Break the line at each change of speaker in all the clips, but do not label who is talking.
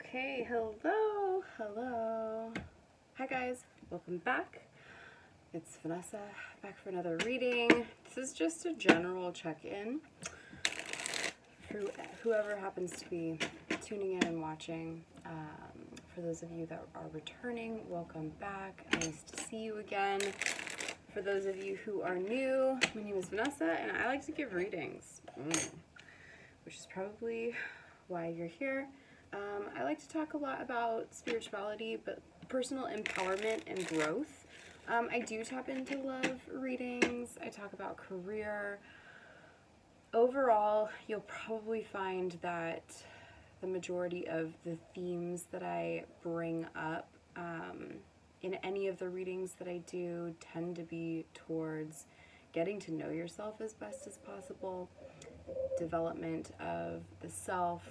Okay, hello. Hi guys, welcome back. It's Vanessa, back for another reading. This is just a general check-in for whoever happens to be tuning in and watching. For those of you that are returning, welcome back. Nice to see you again. For those of you who are new, my name is Vanessa and I like to give readings, which is probably why you're here. I like to talk a lot about spirituality, but personal empowerment and growth. I do tap into love readings. I talk about career. Overall, you'll probably find that the majority of the themes that I bring up in any of the readings that I do tend to be towards getting to know yourself as best as possible, development of the self,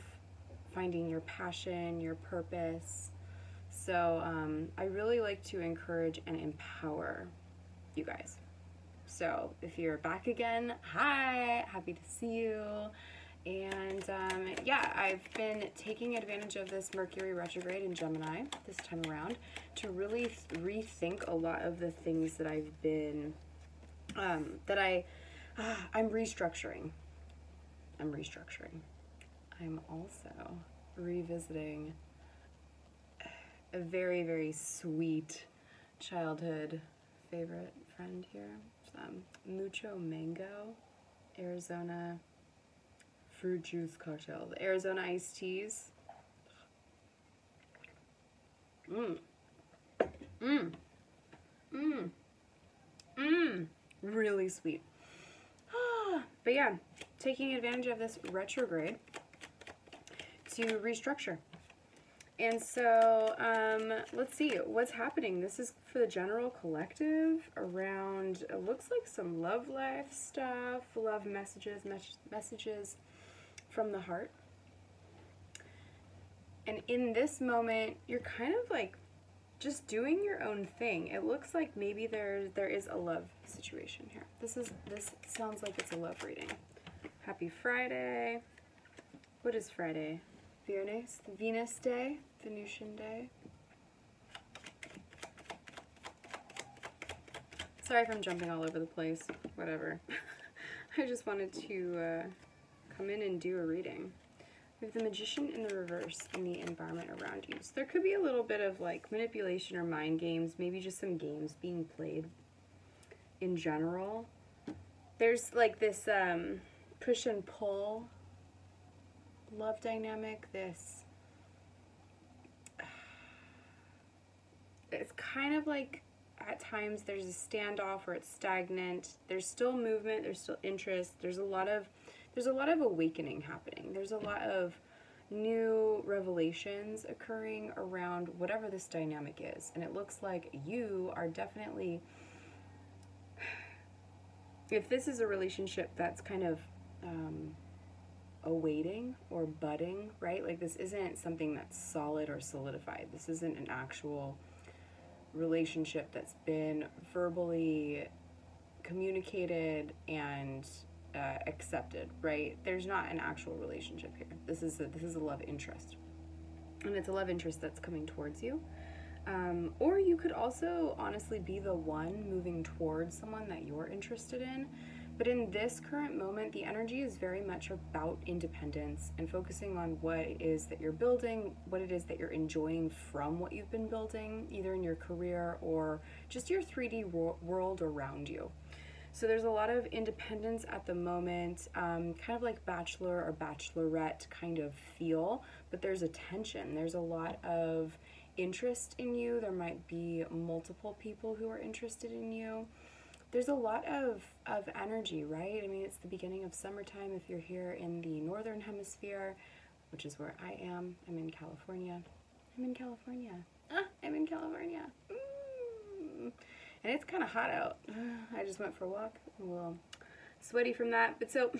finding your passion, your purpose. So I really like to encourage and empower you guys. So if you're back again, hi, happy to see you. And yeah, I've been taking advantage of this Mercury retrograde in Gemini this time around to really rethink a lot of the things that I've been, I'm restructuring. I'm also revisiting a very, very sweet childhood favorite friend here. Mucho Mango, Arizona fruit juice cocktail. The Arizona iced teas. Really sweet. But yeah, taking advantage of this retrograde to restructure. And so let's see what's happening. This is for the general collective around, it looks like some love life stuff, love messages from the heart. And in this moment, you're kind of like just doing your own thing. It looks like maybe there is a love situation here. This sounds like it's a love reading. Happy Friday. What is Friday? Venus Day, Venusian Day. Sorry if I'm jumping all over the place. Whatever. I just wanted to come in and do a reading. We have the Magician in the reverse in the environment around you. So there could be a little bit of like manipulation or mind games, maybe just some games being played in general. There's like this push and pull love dynamic. It's kind of like at times there's a standoff or it's stagnant. There's still movement, there's still interest. There's a lot of awakening happening. There's a lot of new revelations occurring around whatever this dynamic is. And it looks like you are definitely, if this is a relationship that's kind of awaiting or budding, right? Like this isn't something that's solid or solidified. This isn't an actual relationship that's been verbally communicated and accepted, right? There's not an actual relationship here. This is a love interest, and it's a love interest that's coming towards you. Or you could also honestly be the one moving towards someone that you're interested in. But in this current moment, the energy is very much about independence and focusing on what it is that you're building, what it is that you're enjoying from what you've been building, either in your career or just your 3D world around you. So there's a lot of independence at the moment, kind of like bachelor or bachelorette kind of feel, but there's a tension. There's a lot of interest in you. There might be multiple people who are interested in you. There's a lot of energy, right? I mean, it's the beginning of summertime if you're here in the northern hemisphere, which is where I am. I'm in California. I'm in California. And it's kind of hot out. I just went for a walk. I'm a little sweaty from that. But so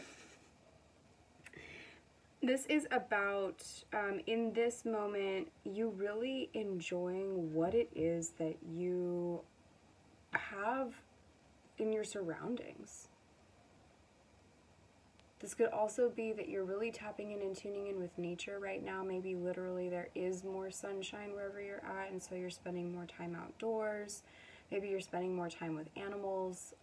this is about, in this moment, you really enjoying what it is that you have in your surroundings. This could also be that you're really tapping in and tuning in with nature right now. Maybe literally there is more sunshine wherever you're at, and so you're spending more time outdoors. Maybe you're spending more time with animals.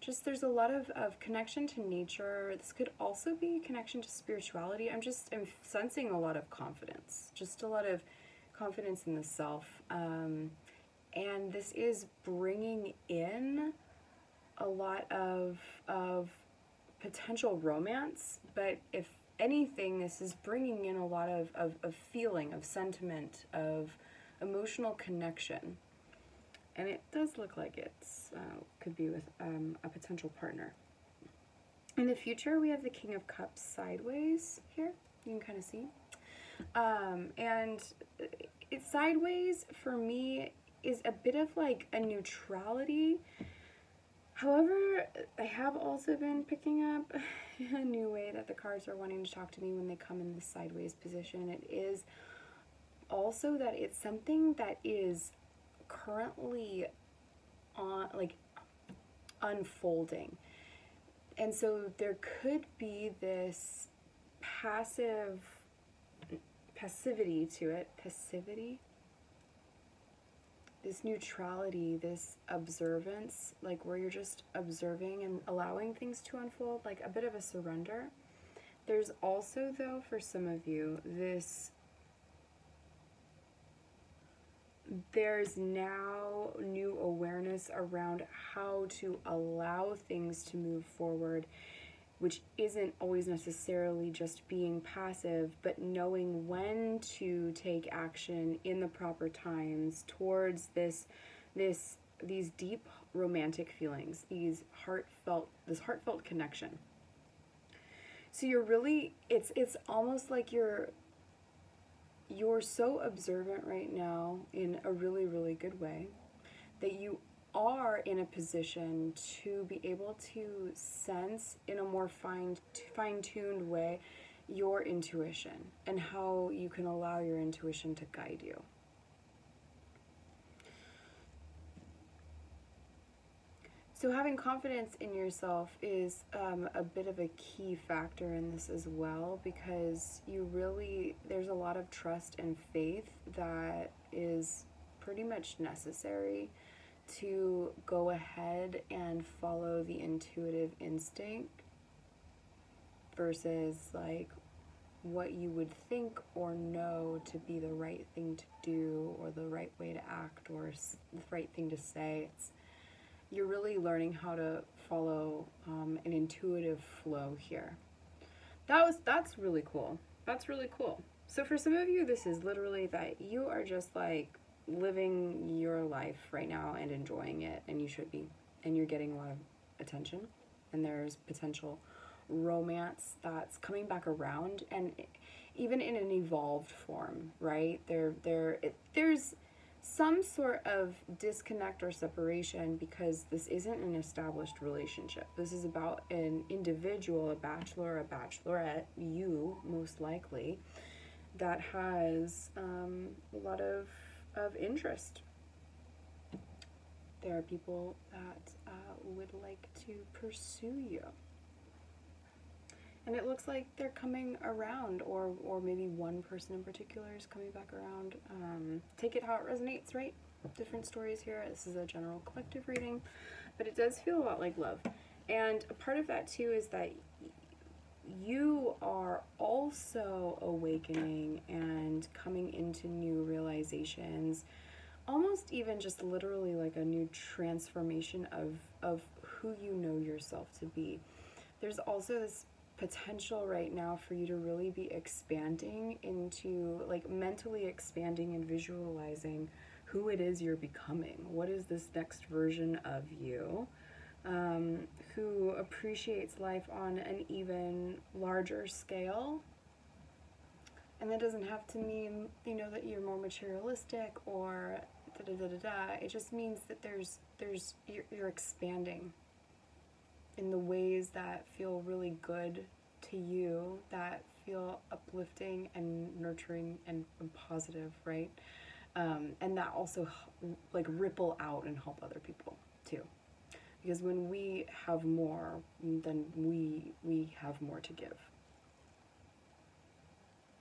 Just there's a lot of connection to nature. This could also be connection to spirituality. I'm sensing a lot of confidence, just a lot of confidence in the self. And this is bringing in a lot of potential romance, but if anything, this is bringing in a lot of feeling, of sentiment, of emotional connection. And it does look like it's could be with a potential partner. In the future, we have the King of Cups sideways here. You can kind of see. And it's sideways, for me, is a bit of like a neutrality. However, I have also been picking up a new way that the cards are wanting to talk to me when they come in the sideways position. It is also that it's something that is currently on, like, unfolding. And so there could be this passivity to it. Passivity? This neutrality, this observance, like where you're just observing and allowing things to unfold, like a bit of a surrender. There's also, though, for some of you, there's now new awareness around how to allow things to move forward, which isn't always necessarily just being passive, but knowing when to take action in the proper times towards these deep romantic feelings, this heartfelt connection. So you're really, it's almost like you're so observant right now in a really, really good way that you are in a position to be able to sense in a more fine-tuned way your intuition and how you can allow your intuition to guide you. So having confidence in yourself is a bit of a key factor in this as well, because there's a lot of trust and faith that is pretty much necessary to go ahead and follow the intuitive instinct versus like what you would think or know to be the right thing to do or the right way to act or the right thing to say. You're really learning how to follow an intuitive flow here. That's really cool. That's really cool. So for some of you, this is literally that you are just like living your life right now and enjoying it, and you should be, and you're getting a lot of attention, and there's potential romance that's coming back around, and even in an evolved form, right? There's some sort of disconnect or separation because this isn't an established relationship. This is about an individual, a bachelor, a bachelorette, you most likely, that has a lot of interest. There are people that would like to pursue you. And it looks like they're coming around, or maybe one person in particular is coming back around. Take it how it resonates, right? Different stories here. This is a general collective reading, but it does feel a lot like love. And a part of that too is that you are also awakening and coming into new realizations, almost even just literally like a new transformation of who you know yourself to be. There's also this potential right now for you to really be expanding into, like, mentally expanding and visualizing who it is you're becoming. What is this next version of you who appreciates life on an even larger scale? And that doesn't have to mean, that you're more materialistic or da-da-da-da-da. It just means that you're expanding in the ways that feel really good to you, that feel uplifting and nurturing and positive, right? And that also like ripple out and help other people too. Because when we have more, then we have more to give.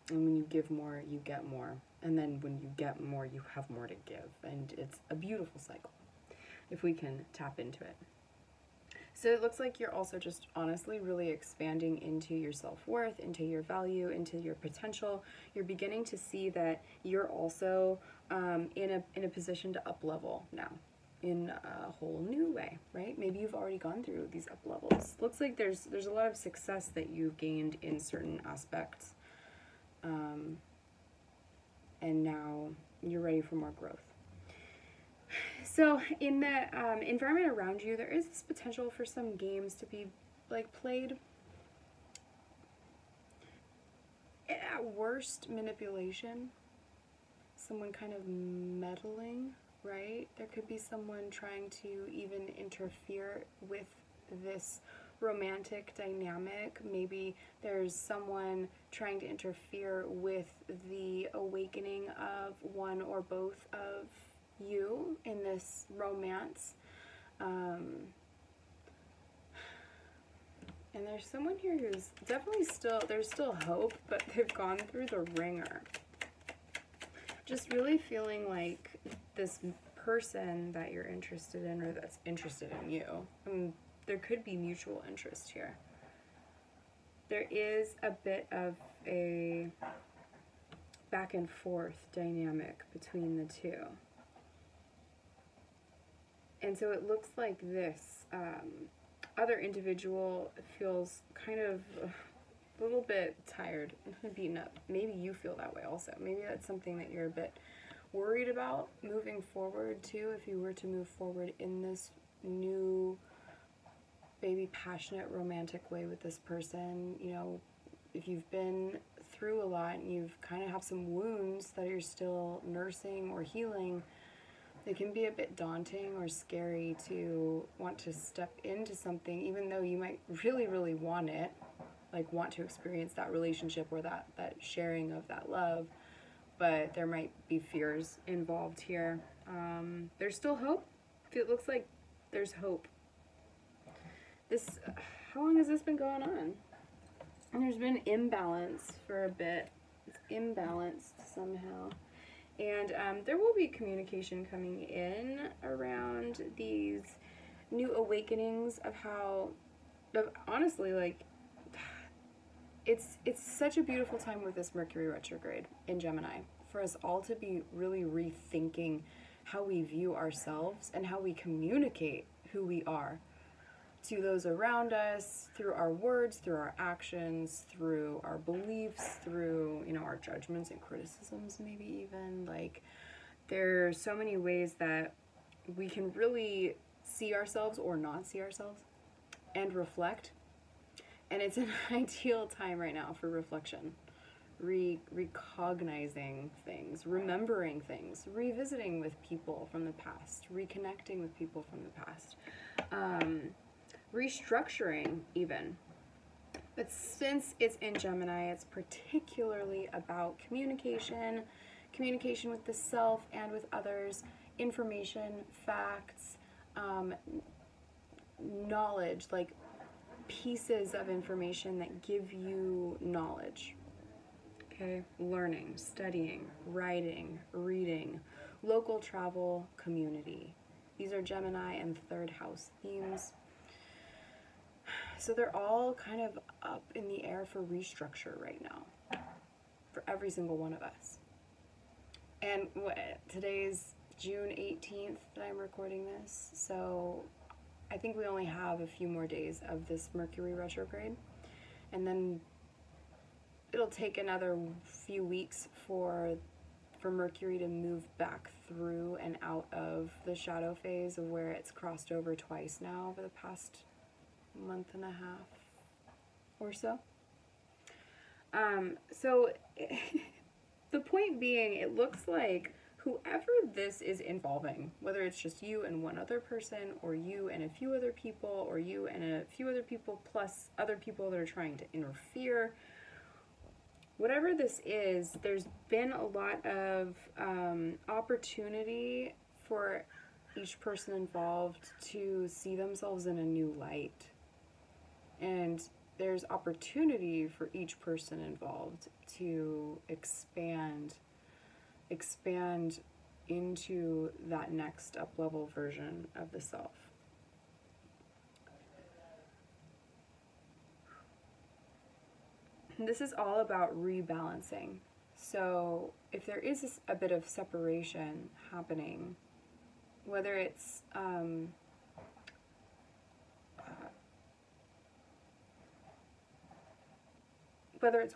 And when you give more, you get more. And then when you get more, you have more to give. And it's a beautiful cycle if we can tap into it. So it looks like you're also just honestly really expanding into your self-worth, into your value, into your potential. You're beginning to see that you're also in a position to up level now in a whole new way, right? Maybe you've already gone through these up levels. Looks like there's a lot of success that you've gained in certain aspects. And now you're ready for more growth. So in the environment around you, there is this potential for some games to be like played. At worst, manipulation. Someone kind of meddling, right? There could be someone trying to even interfere with this romantic dynamic. Maybe there's someone trying to interfere with the awakening of one or both of you in this romance. And there's someone here who's definitely there's still hope, but they've gone through the ringer. Just really feeling like this person that you're interested in, or that's interested in you, there could be mutual interest here. There is a bit of a back and forth dynamic between the two. And so it looks like this other individual feels kind of a little bit tired and beaten up. Maybe you feel that way also. Maybe that's something that you're a bit worried about moving forward too, if you were to move forward in this new, maybe passionate, romantic way with this person. You know, if you've been through a lot and you've kind of have some wounds that you're still nursing or healing, it can be a bit daunting or scary to want to step into something, even though you might really, really want it, like want to experience that relationship or that sharing of that love, but there might be fears involved here. There's still hope. It looks like there's hope. How long has this been going on? And there's been imbalance for a bit. It's imbalanced somehow. And there will be communication coming in around these new awakenings of how, honestly, like, it's such a beautiful time with this Mercury retrograde in Gemini for us all to be really rethinking how we view ourselves and how we communicate who we are to those around us, through our words, through our actions, through our beliefs, through, you know, our judgments and criticisms, maybe even. Like, there's so many ways that we can really see ourselves or not see ourselves and reflect. And it's an ideal time right now for reflection, recognizing things, remembering things, revisiting with people from the past, reconnecting with people from the past. Restructuring even. But since it's in Gemini, it's particularly about communication with the self and with others, information, facts, knowledge, like pieces of information that give you knowledge. Okay, learning, studying, writing, reading, local travel, community. These are Gemini and third house themes. So they're all kind of up in the air for restructure right now, for every single one of us. And today's June 18th that I'm recording this, so I think we only have a few more days of this Mercury retrograde, and then it'll take another few weeks for Mercury to move back through and out of the shadow phase of where it's crossed over twice now over the past month and a half or so. The point being, it looks like whoever this is involving, whether it's just you and one other person, or you and a few other people, or you and a few other people plus other people that are trying to interfere, whatever this is, there's been a lot of opportunity for each person involved to see themselves in a new light. And there's opportunity for each person involved to expand into that next up-level version of the self. And this is all about rebalancing. So if there is a bit of separation happening, whether it's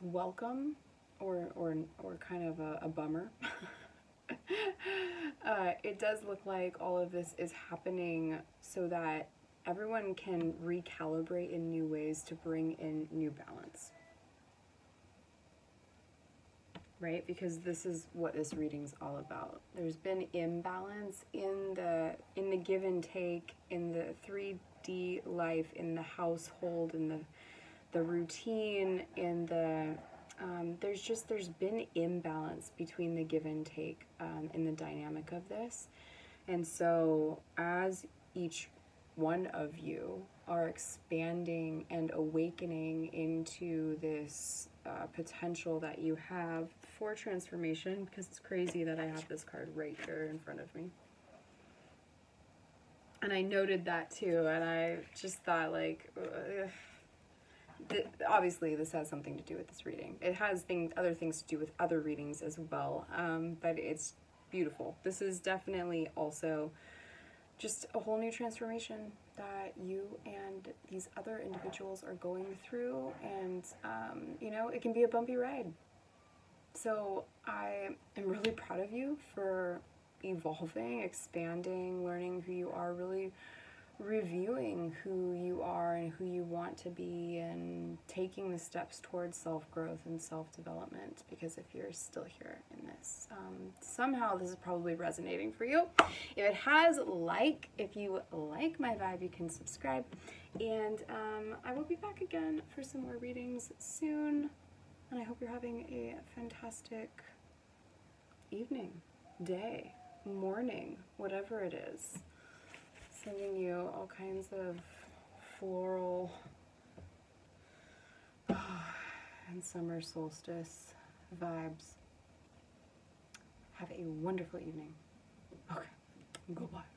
welcome or kind of a bummer, it does look like all of this is happening so that everyone can recalibrate in new ways to bring in new balance. Right? Because this is what this reading's all about. There's been imbalance in the give and take, in the 3D life, in the household, in the routine, in the there's been imbalance between the give and take in the dynamic of this. And so as each one of you are expanding and awakening into this potential that you have for transformation, because it's crazy that I have this card right here in front of me. And I noted that too, and I just thought, like, obviously this has something to do with this reading. It has other things to do with other readings as well, but it's beautiful. This is definitely also just a whole new transformation that you and these other individuals are going through, and you know, it can be a bumpy ride. So I am really proud of you for evolving, expanding, learning who you are, really reviewing who you are and who you want to be, and taking the steps towards self-growth and self-development. Because if you're still here in this, somehow this is probably resonating for you. If it has, if you like my vibe, you can subscribe, and I will be back again for some more readings soon, and I hope you're having a fantastic evening, day, morning, whatever it is. Sending you all kinds of floral and summer solstice vibes. Have a wonderful evening. Okay, goodbye.